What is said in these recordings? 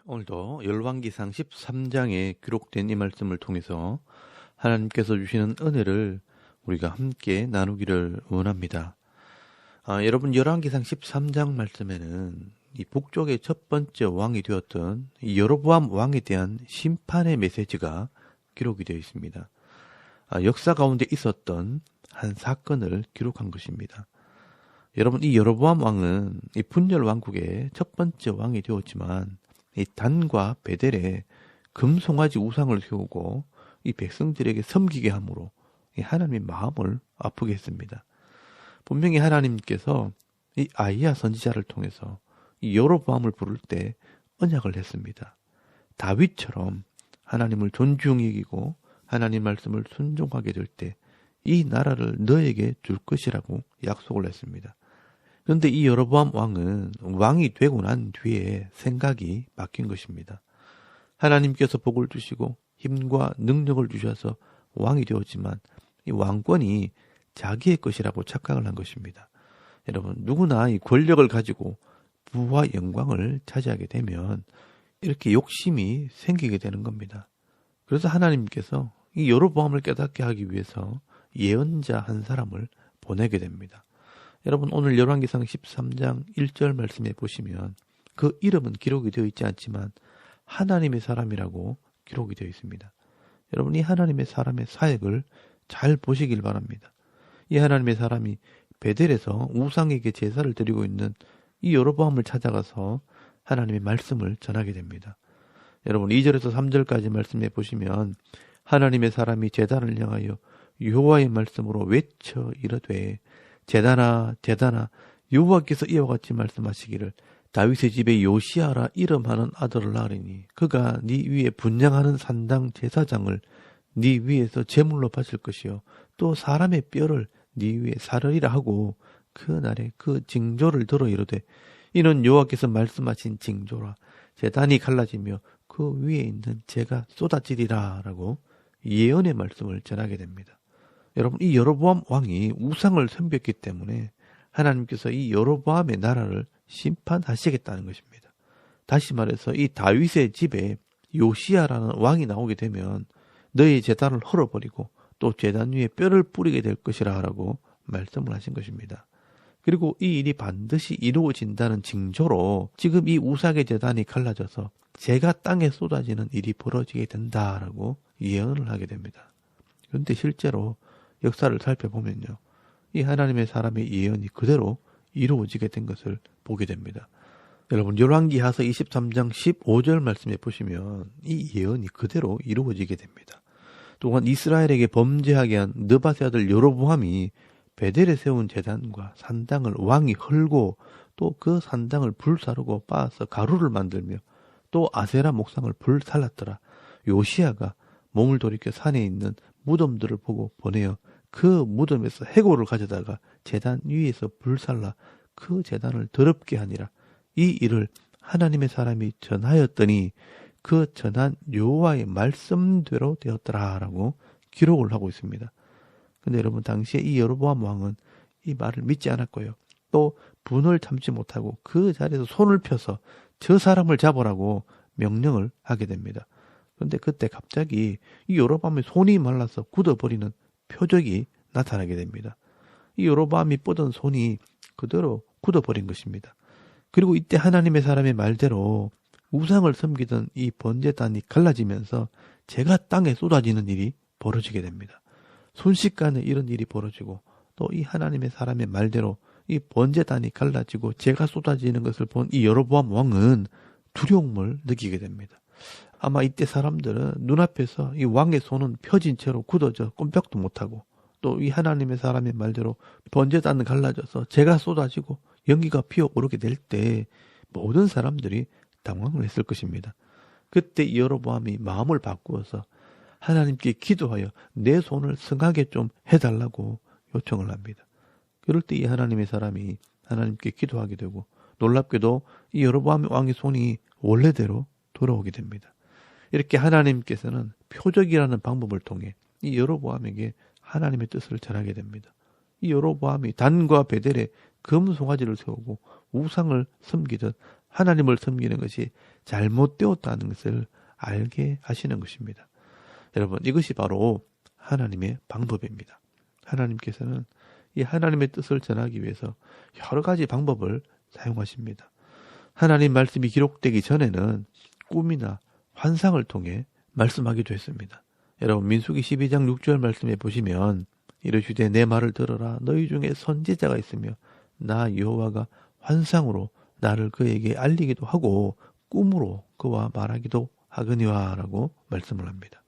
오늘도 열왕기상 13장에 기록된 이 말씀을 통해서 하나님께서 주시는 은혜를 우리가 함께 나누기를 원합니다. 여러분, 열왕기상 13장 말씀에는 이 북쪽의 첫 번째 왕이 되었던 이 여로보암 왕에 대한 심판의 메시지가 기록이 되어 있습니다. 역사 가운데 있었던 한 사건을 기록한 것입니다. 여러분, 이 여로보암 왕은 이 분열 왕국의 첫 번째 왕이 되었지만 이 단과 베델에 금송아지 우상을 세우고 이 백성들에게 섬기게 함으로 이 하나님의 마음을 아프게 했습니다. 분명히 하나님께서 이 아히야 선지자를 통해서 이 여로보암을 부를 때 언약을 했습니다. 다윗처럼 하나님을 존중히 여기고 하나님 말씀을 순종하게 될 때 이 나라를 너에게 줄 것이라고 약속을 했습니다. 그런데 이 여로보암 왕은 왕이 되고 난 뒤에 생각이 바뀐 것입니다. 하나님께서 복을 주시고 힘과 능력을 주셔서 왕이 되었지만 이 왕권이 자기의 것이라고 착각을 한 것입니다. 여러분, 누구나 이 권력을 가지고 부와 영광을 차지하게 되면 이렇게 욕심이 생기게 되는 겁니다. 그래서 하나님께서 이 여로보암을 깨닫게 하기 위해서 예언자 한 사람을 보내게 됩니다. 여러분, 오늘 열왕기상 13장 1절 말씀에 보시면 그 이름은 기록이 되어 있지 않지만 하나님의 사람이라고 기록이 되어 있습니다. 여러분, 이 하나님의 사람의 사역을 잘 보시길 바랍니다. 이 하나님의 사람이 베델에서 우상에게 제사를 드리고 있는 이 여로보암을 찾아가서 하나님의 말씀을 전하게 됩니다. 여러분, 2절에서 3절까지 말씀해 보시면 하나님의 사람이 제단을 향하여 여호와의 말씀으로 외쳐 이르되 제단아 제단아 여호와께서 이와 같이 말씀하시기를 다윗의 집에 요시아라 이름하는 아들을 낳으리니 그가 네 위에 분향하는 산당 제사장을 네 위에서 제물로 바칠 것이요 또 사람의 뼈를 네 위에 사르리라 하고 그 날에 그 징조를 들어 이르되 이는 여호와께서 말씀하신 징조라 제단이 갈라지며 그 위에 있는 재가 쏟아지리라 라고 예언의 말씀을 전하게 됩니다. 여러분, 이 여로보암 왕이 우상을 섬겼기 때문에 하나님께서 이 여로보암의 나라를 심판하시겠다는 것입니다. 다시 말해서 이 다윗의 집에 요시아라는 왕이 나오게 되면 너희 제단을 헐어버리고 또 제단 위에 뼈를 뿌리게 될 것이라 라고 말씀을 하신 것입니다. 그리고 이 일이 반드시 이루어진다는 징조로 지금 이 우상의 제단이 갈라져서 재가 땅에 쏟아지는 일이 벌어지게 된다라고 예언을 하게 됩니다. 그런데 실제로 역사를 살펴보면요, 이 하나님의 사람의 예언이 그대로 이루어지게 된 것을 보게 됩니다. 여러분, 열왕기하서 23장 15절 말씀에 보시면 이 예언이 그대로 이루어지게 됩니다. 또한 이스라엘에게 범죄하게 한 느밧의 아들 여로보암이 베델에 세운 제단과 산당을 왕이 헐고 또 그 산당을 불사르고 빻아서 가루를 만들며 또 아세라 목상을 불살랐더라. 요시아가 몸을 돌이켜 산에 있는 무덤들을 보고 보내어 그 무덤에서 해골을 가져다가 제단 위에서 불살라 그 제단을 더럽게 하니라. 이 일을 하나님의 사람이 전하였더니 그 전한 여호와의 말씀대로 되었더라라고 기록을 하고 있습니다. 근데 여러분, 당시에 이 여로보암 왕은 이 말을 믿지 않았고요. 또 분을 참지 못하고 그 자리에서 손을 펴서 저 사람을 잡으라고 명령을 하게 됩니다. 그런데 그때 갑자기 이 여로보암의 손이 말라서 굳어버리는 표적이 나타나게 됩니다. 이 여로보암이 뻗은 손이 그대로 굳어버린 것입니다. 그리고 이때 하나님의 사람의 말대로 우상을 섬기던 이 번제단이 갈라지면서 재가 땅에 쏟아지는 일이 벌어지게 됩니다. 순식간에 이런 일이 벌어지고 또 이 하나님의 사람의 말대로 이 번제단이 갈라지고 재가 쏟아지는 것을 본 이 여로보암 왕은 두려움을 느끼게 됩니다. 아마 이때 사람들은 눈앞에서 이 왕의 손은 펴진 채로 굳어져 꼼짝도 못하고 또 이 하나님의 사람의 말대로 번제단은 갈라져서 재가 쏟아지고 연기가 피어오르게 될 때 모든 사람들이 당황을 했을 것입니다. 그때 이 여로보암이 마음을 바꾸어서 하나님께 기도하여 내 손을 성하게 좀 해달라고 요청을 합니다. 그럴 때 이 하나님의 사람이 하나님께 기도하게 되고 놀랍게도 이 여로보암 왕의 손이 원래대로 돌아오게 됩니다. 이렇게 하나님께서는 표적이라는 방법을 통해 이 여로보암에게 하나님의 뜻을 전하게 됩니다. 이 여로보암이 단과 베델에 금송아지를 세우고 우상을 섬기듯 하나님을 섬기는 것이 잘못되었다는 것을 알게 하시는 것입니다. 여러분, 이것이 바로 하나님의 방법입니다. 하나님께서는 이 하나님의 뜻을 전하기 위해서 여러 가지 방법을 사용하십니다. 하나님 말씀이 기록되기 전에는 꿈이나 환상을 통해 말씀하기도 했습니다. 여러분, 민수기 12장 6절 말씀에 보시면 이르시되 내 말을 들어라. 너희 중에 선지자가 있으며 나 여호와가 환상으로 나를 그에게 알리기도 하고 꿈으로 그와 말하기도 하거니와 라고 말씀을 합니다.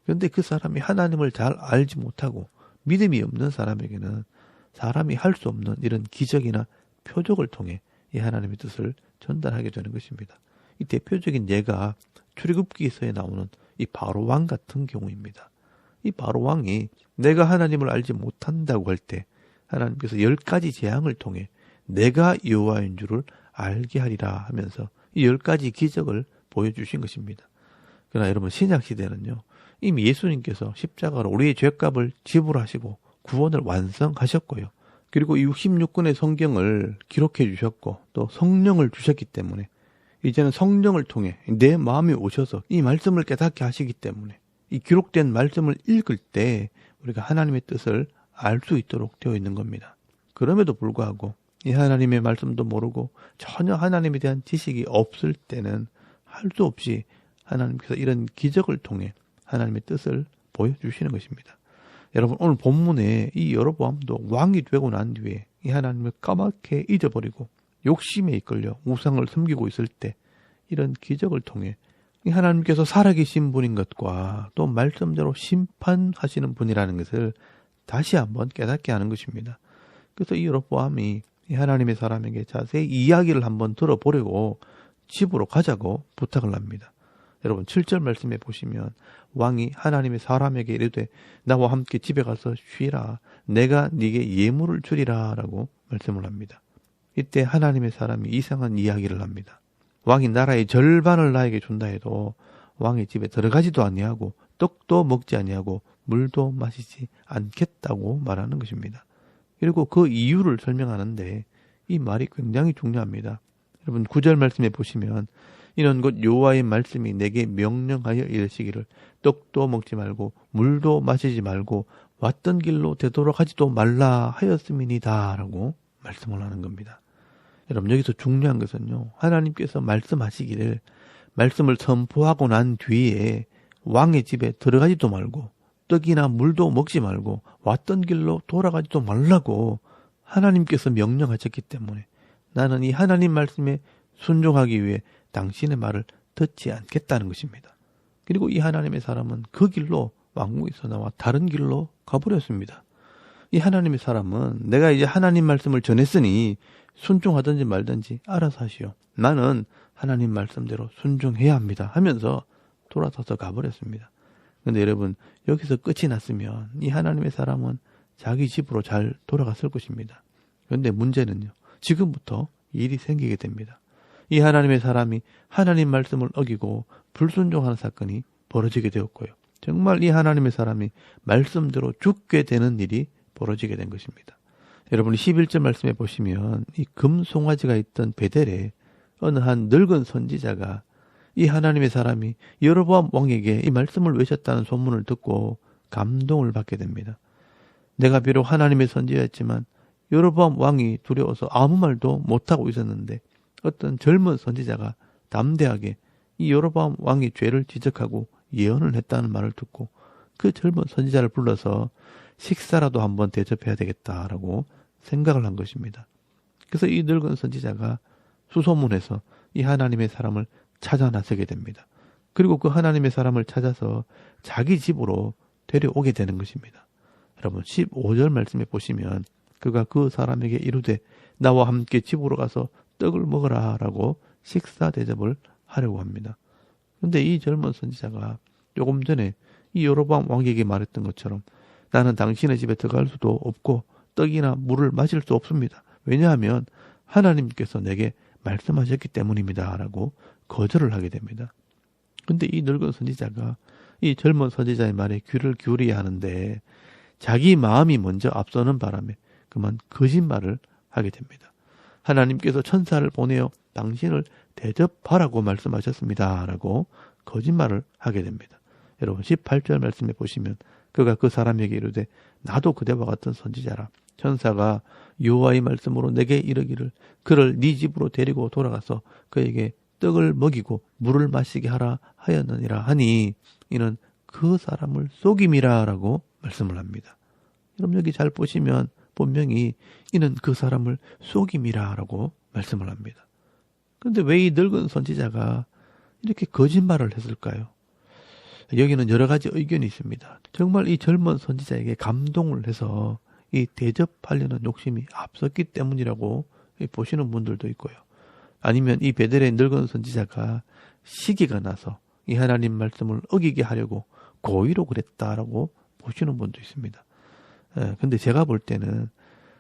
그런데 그 사람이 하나님을 잘 알지 못하고 믿음이 없는 사람에게는 사람이 할 수 없는 이런 기적이나 표적을 통해 이 하나님의 뜻을 전달하게 되는 것입니다. 이 대표적인 예가 출애굽기서에 나오는 이 바로 왕 같은 경우입니다. 이 바로 왕이 내가 하나님을 알지 못한다고 할 때 하나님께서 10가지 재앙을 통해 내가 여호와인 줄을 알게 하리라 하면서 이 10가지 기적을 보여주신 것입니다. 그러나 여러분, 신약시대는요, 이미 예수님께서 십자가로 우리의 죄값을 지불하시고 구원을 완성하셨고요. 그리고 이 66권의 성경을 기록해 주셨고 또 성령을 주셨기 때문에 이제는 성령을 통해 내 마음에 오셔서 이 말씀을 깨닫게 하시기 때문에 이 기록된 말씀을 읽을 때 우리가 하나님의 뜻을 알 수 있도록 되어 있는 겁니다. 그럼에도 불구하고 이 하나님의 말씀도 모르고 전혀 하나님에 대한 지식이 없을 때는 할 수 없이 하나님께서 이런 기적을 통해 하나님의 뜻을 보여주시는 것입니다. 여러분, 오늘 본문에 이 여로보암도 왕이 되고 난 뒤에 이 하나님을 까맣게 잊어버리고 욕심에 이끌려 우상을 섬기고 있을 때 이런 기적을 통해 이 하나님께서 살아계신 분인 것과 또 말씀대로 심판하시는 분이라는 것을 다시 한번 깨닫게 하는 것입니다. 그래서 이 여로보암이 이 하나님의 사람에게 자세히 이야기를 한번 들어보려고 집으로 가자고 부탁을 합니다. 여러분, 7절 말씀에 보시면 왕이 하나님의 사람에게 이르되 나와 함께 집에 가서 쉬라. 내가 네게 예물을 주리라 라고 말씀을 합니다. 이때 하나님의 사람이 이상한 이야기를 합니다. 왕이 나라의 절반을 나에게 준다 해도 왕의 집에 들어가지도 아니하고 떡도 먹지 아니하고 물도 마시지 않겠다고 말하는 것입니다. 그리고 그 이유를 설명하는데 이 말이 굉장히 중요합니다. 여러분, 9절 말씀에 보시면 이는 곧 여호와의 말씀이 내게 명령하여 이르시기를 떡도 먹지 말고 물도 마시지 말고 왔던 길로 되돌아가지도 말라 하였음이니이다 라고 말씀을 하는 겁니다. 여러분, 여기서 중요한 것은요, 하나님께서 말씀하시기를 말씀을 선포하고 난 뒤에 왕의 집에 들어가지도 말고 떡이나 물도 먹지 말고 왔던 길로 돌아가지도 말라고 하나님께서 명령하셨기 때문에 나는 이 하나님 말씀에 순종하기 위해 당신의 말을 듣지 않겠다는 것입니다. 그리고 이 하나님의 사람은 그 길로 왕궁에서 나와 다른 길로 가버렸습니다. 이 하나님의 사람은 내가 이제 하나님 말씀을 전했으니 순종하든지 말든지 알아서 하시오. 나는 하나님 말씀대로 순종해야 합니다 하면서 돌아서서 가버렸습니다. 그런데 여러분, 여기서 끝이 났으면 이 하나님의 사람은 자기 집으로 잘 돌아갔을 것입니다. 그런데 문제는요, 지금부터 일이 생기게 됩니다. 이 하나님의 사람이 하나님 말씀을 어기고 불순종하는 사건이 벌어지게 되었고요. 정말 이 하나님의 사람이 말씀대로 죽게 되는 일이 벌어지게 된 것입니다. 여러분, 11절 말씀에 보시면 이 금송아지가 있던 베델에 어느 한 늙은 선지자가 이 하나님의 사람이 여로보암 왕에게 이 말씀을 외쳤다는 소문을 듣고 감동을 받게 됩니다. 내가 비록 하나님의 선지자였지만 여로보암 왕이 두려워서 아무 말도 못하고 있었는데 어떤 젊은 선지자가 담대하게 이 여로보암 왕이 죄를 지적하고 예언을 했다는 말을 듣고 그 젊은 선지자를 불러서 식사라도 한번 대접해야 되겠다라고 생각을 한 것입니다. 그래서 이 늙은 선지자가 수소문해서 이 하나님의 사람을 찾아 나서게 됩니다. 그리고 그 하나님의 사람을 찾아서 자기 집으로 데려오게 되는 것입니다. 여러분, 15절 말씀에 보시면 그가 그 사람에게 이르되 나와 함께 집으로 가서 떡을 먹으라 라고 식사 대접을 하려고 합니다. 그런데 이 젊은 선지자가 조금 전에 이 여로보암 왕에게 말했던 것처럼 나는 당신의 집에 들어갈 수도 없고 떡이나 물을 마실 수 없습니다. 왜냐하면 하나님께서 내게 말씀하셨기 때문입니다 라고 거절을 하게 됩니다. 그런데 이 늙은 선지자가 이 젊은 선지자의 말에 귀를 기울여야 하는데 자기 마음이 먼저 앞서는 바람에 그만 거짓말을 하게 됩니다. 하나님께서 천사를 보내어 당신을 대접하라고 말씀하셨습니다. 라고 거짓말을 하게 됩니다. 여러분 18절 말씀에 보시면 그가 그 사람에게 이르되 나도 그대와 같은 선지자라. 천사가 여호와의 말씀으로 내게 이르기를 그를 네 집으로 데리고 돌아가서 그에게 떡을 먹이고 물을 마시게 하라 하였느니라 하니 이는 그 사람을 속임이라 라고 말씀을 합니다. 여러분 여기 잘 보시면 분명히 이는 그 사람을 속임이라 라고 말씀을 합니다. 그런데 왜 이 늙은 선지자가 이렇게 거짓말을 했을까요? 여기는 여러 가지 의견이 있습니다. 정말 이 젊은 선지자에게 감동을 해서 이 대접하려는 욕심이 앞섰기 때문이라고 보시는 분들도 있고요. 아니면 이 베델의 늙은 선지자가 시기가 나서 이 하나님 말씀을 어기게 하려고 고의로 그랬다라고 보시는 분도 있습니다. 근데 제가 볼 때는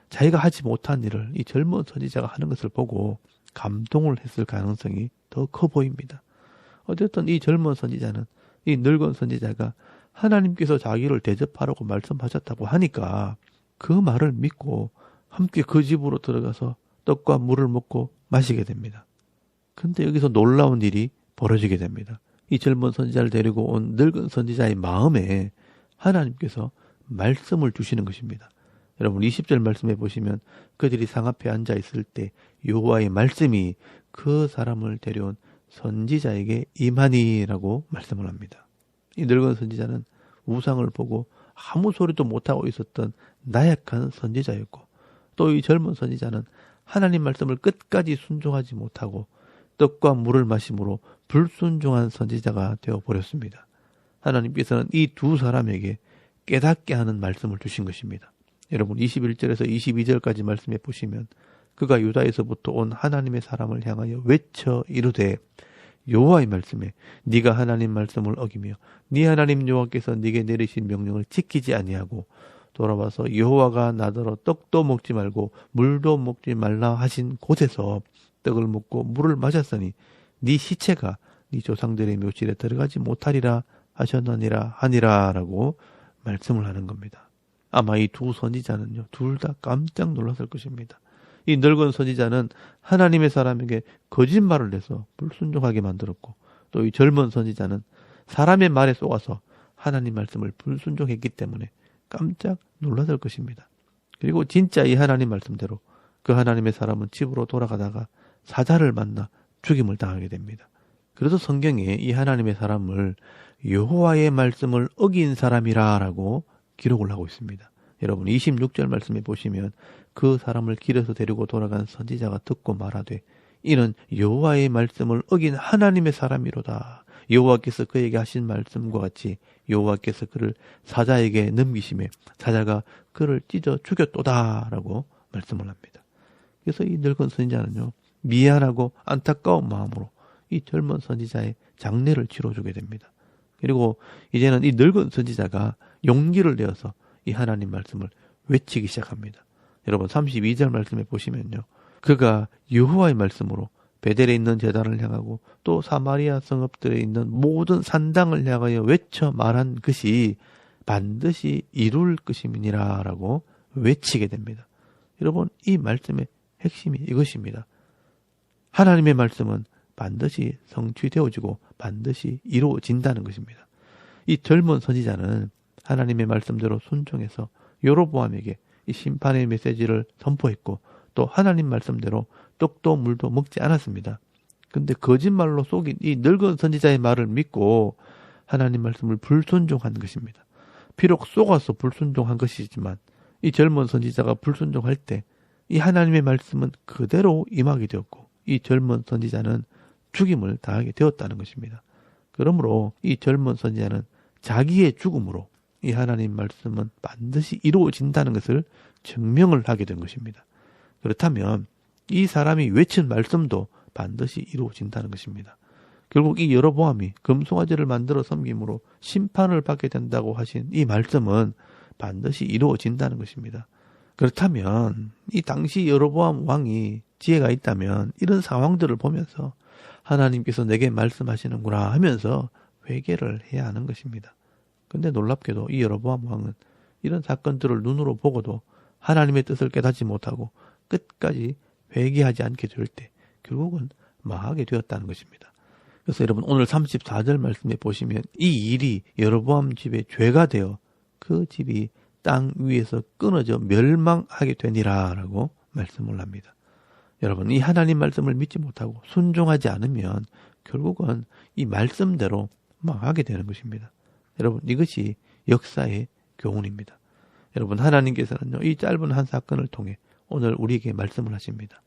자기가 하지 못한 일을 이 젊은 선지자가 하는 것을 보고 감동을 했을 가능성이 더 커 보입니다. 어쨌든 이 젊은 선지자는 이 늙은 선지자가 하나님께서 자기를 대접하라고 말씀하셨다고 하니까 그 말을 믿고 함께 그 집으로 들어가서 떡과 물을 먹고 마시게 됩니다. 근데 여기서 놀라운 일이 벌어지게 됩니다. 이 젊은 선지자를 데리고 온 늙은 선지자의 마음에 하나님께서 말씀을 주시는 것입니다. 여러분 20절 말씀해 보시면 그들이 상 앞에 앉아 있을 때 여호와의 말씀이 그 사람을 데려온 선지자에게 임하니라고 말씀을 합니다. 이 늙은 선지자는 우상을 보고 아무 소리도 못하고 있었던 나약한 선지자였고 또 이 젊은 선지자는 하나님 말씀을 끝까지 순종하지 못하고 떡과 물을 마심으로 불순종한 선지자가 되어버렸습니다. 하나님께서는 이 두 사람에게 깨닫게 하는 말씀을 주신 것입니다. 여러분 21절에서 22절까지 말씀해 보시면 그가 유다에서부터 온 하나님의 사람을 향하여 외쳐 이르되 여호와의 말씀에 네가 하나님 말씀을 어기며 네 하나님 여호와께서 네게 내리신 명령을 지키지 아니하고 돌아와서 여호와가 나더러 떡도 먹지 말고 물도 먹지 말라 하신 곳에서 떡을 먹고 물을 마셨으니 네 시체가 네 조상들의 묘실에 들어가지 못하리라 하셨느니라 하니라라고 말씀을 하는 겁니다. 아마 이 두 선지자는요 둘 다 깜짝 놀랐을 것입니다. 이 늙은 선지자는 하나님의 사람에게 거짓말을 해서 불순종하게 만들었고 또 이 젊은 선지자는 사람의 말에 속아서 하나님 말씀을 불순종했기 때문에 깜짝 놀랐을 것입니다. 그리고 진짜 이 하나님 말씀대로 그 하나님의 사람은 집으로 돌아가다가 사자를 만나 죽임을 당하게 됩니다. 그래서 성경에 이 하나님의 사람을 여호와의 말씀을 어긴 사람이라고 기록을 하고 있습니다. 여러분 26절 말씀에 보시면 그 사람을 길에서 데리고 돌아간 선지자가 듣고 말하되 이는 여호와의 말씀을 어긴 하나님의 사람이로다. 여호와께서 그에게 하신 말씀과 같이 여호와께서 그를 사자에게 넘기심에 사자가 그를 찢어 죽였도다 라고 말씀을 합니다. 그래서 이 늙은 선지자는요 미안하고 안타까운 마음으로 이 젊은 선지자의 장례를 치러주게 됩니다. 그리고 이제는 이 늙은 선지자가 용기를 내어서 이 하나님 말씀을 외치기 시작합니다. 여러분 32절 말씀에 보시면요. 그가 여호와의 말씀으로 베델에 있는 제단을 향하고 또 사마리아 성읍들에 있는 모든 산당을 향하여 외쳐 말한 것이 반드시 이룰 것임이니라 라고 외치게 됩니다. 여러분 이 말씀의 핵심이 이것입니다. 하나님의 말씀은 반드시 성취되어지고 반드시 이루어진다는 것입니다. 이 젊은 선지자는 하나님의 말씀대로 순종해서 여로보암에게 이 심판의 메시지를 선포했고 또 하나님 말씀대로 떡도 물도 먹지 않았습니다. 근데 거짓말로 속인 이 늙은 선지자의 말을 믿고 하나님 말씀을 불순종한 것입니다. 비록 속아서 불순종한 것이지만 이 젊은 선지자가 불순종할 때 이 하나님의 말씀은 그대로 임하게 되었고 이 젊은 선지자는 죽임을 당하게 되었다는 것입니다. 그러므로 이 젊은 선지자는 자기의 죽음으로 이 하나님 말씀은 반드시 이루어진다는 것을 증명을 하게 된 것입니다. 그렇다면 이 사람이 외친 말씀도 반드시 이루어진다는 것입니다. 결국 이 여로보암이 금송아지를 만들어 섬김으로 심판을 받게 된다고 하신 이 말씀은 반드시 이루어진다는 것입니다. 그렇다면 이 당시 여로보암 왕이 지혜가 있다면 이런 상황들을 보면서 하나님께서 내게 말씀하시는구나 하면서 회개를 해야 하는 것입니다. 근데 놀랍게도 이 여로보암 왕은 이런 사건들을 눈으로 보고도 하나님의 뜻을 깨닫지 못하고 끝까지 회개하지 않게 될 때 결국은 망하게 되었다는 것입니다. 그래서 여러분 오늘 34절 말씀에 보시면 이 일이 여로보암 집의 죄가 되어 그 집이 땅 위에서 끊어져 멸망하게 되니라 라고 말씀을 합니다. 여러분 이 하나님 말씀을 믿지 못하고 순종하지 않으면 결국은 이 말씀대로 망하게 되는 것입니다. 여러분 이것이 역사의 교훈입니다. 여러분 하나님께서는요 이 짧은 한 사건을 통해 오늘 우리에게 말씀을 하십니다.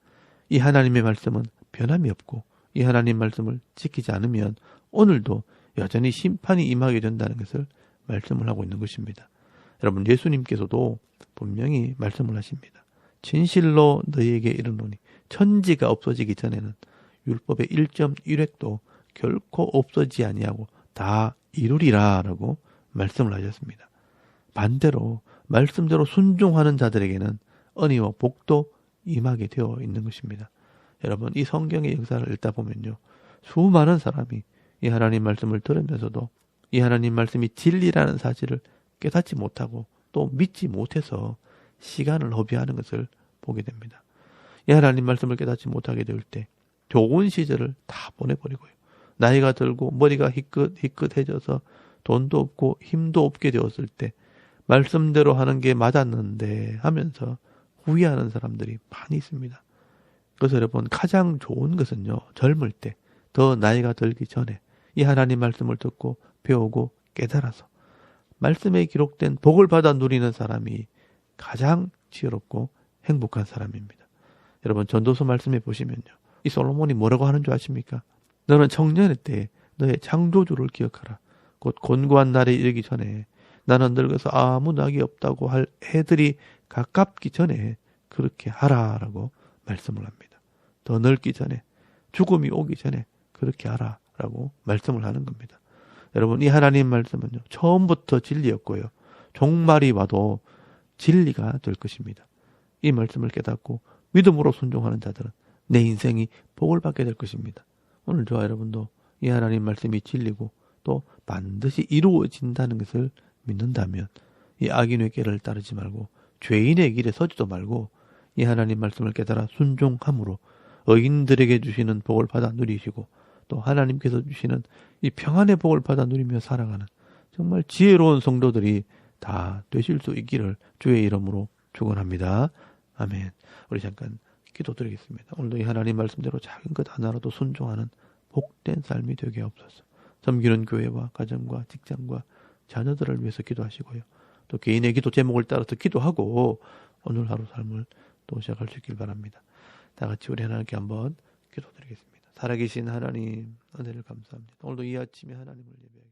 이 하나님의 말씀은 변함이 없고 이 하나님 말씀을 지키지 않으면 오늘도 여전히 심판이 임하게 된다는 것을 말씀을 하고 있는 것입니다. 여러분 예수님께서도 분명히 말씀을 하십니다. 진실로 너희에게 이르노니 천지가 없어지기 전에는 율법의 1.1획도 결코 없어지지 아니하고 다 이루리라 라고 말씀을 하셨습니다. 반대로 말씀대로 순종하는 자들에게는 은혜와 복도 임하게 되어 있는 것입니다. 여러분 이 성경의 역사를 읽다 보면요 수많은 사람이 이 하나님 말씀을 들으면서도 이 하나님 말씀이 진리라는 사실을 깨닫지 못하고 또 믿지 못해서 시간을 허비하는 것을 보게 됩니다. 이 하나님 말씀을 깨닫지 못하게 될 때 좋은 시절을 다 보내버리고요. 나이가 들고 머리가 희끗해져서 돈도 없고 힘도 없게 되었을 때 말씀대로 하는 게 맞았는데 하면서 후회하는 사람들이 많이 있습니다. 그래서 여러분 가장 좋은 것은요. 젊을 때 더 나이가 들기 전에 이 하나님 말씀을 듣고 배우고 깨달아서 말씀에 기록된 복을 받아 누리는 사람이 가장 지혜롭고 행복한 사람입니다. 여러분 전도서 말씀해 보시면요. 이 솔로몬이 뭐라고 하는 줄 아십니까? 너는 청년의 때에 너의 창조주를 기억하라. 곧 곤고한 날에 이르기 전에 나는 늙어서 아무 낙이 없다고 할 해들이 가깝기 전에 그렇게 하라라고 말씀을 합니다. 더 늙기 전에 죽음이 오기 전에 그렇게 하라라고 말씀을 하는 겁니다. 여러분 이 하나님 말씀은요. 처음부터 진리였고요. 종말이 와도 진리가 될 것입니다. 이 말씀을 깨닫고 믿음으로 순종하는 자들은 내 인생이 복을 받게 될 것입니다. 오늘 저와 여러분도 이 하나님 말씀이 진리고 또 반드시 이루어진다는 것을 믿는다면 이 악인의 길을 따르지 말고 죄인의 길에 서지도 말고 이 하나님 말씀을 깨달아 순종함으로 의인들에게 주시는 복을 받아 누리시고 또 하나님께서 주시는 이 평안의 복을 받아 누리며 살아가는 정말 지혜로운 성도들이 다 되실 수 있기를 주의 이름으로 축원합니다. 아멘. 우리 잠깐 기도드리겠습니다. 오늘도 이 하나님 말씀대로 작은 것 하나라도 순종하는 복된 삶이 되게 하옵소서. 섬기는 교회와 가정과 직장과 자녀들을 위해서 기도하시고요. 또 개인의 기도 제목을 따라서 기도하고 오늘 하루 삶을 또 시작할 수 있길 바랍니다. 다 같이 우리 하나님께 한번 기도드리겠습니다. 살아계신 하나님 은혜를 감사합니다. 오늘도 이 아침에 하나님을 예배하겠습니다.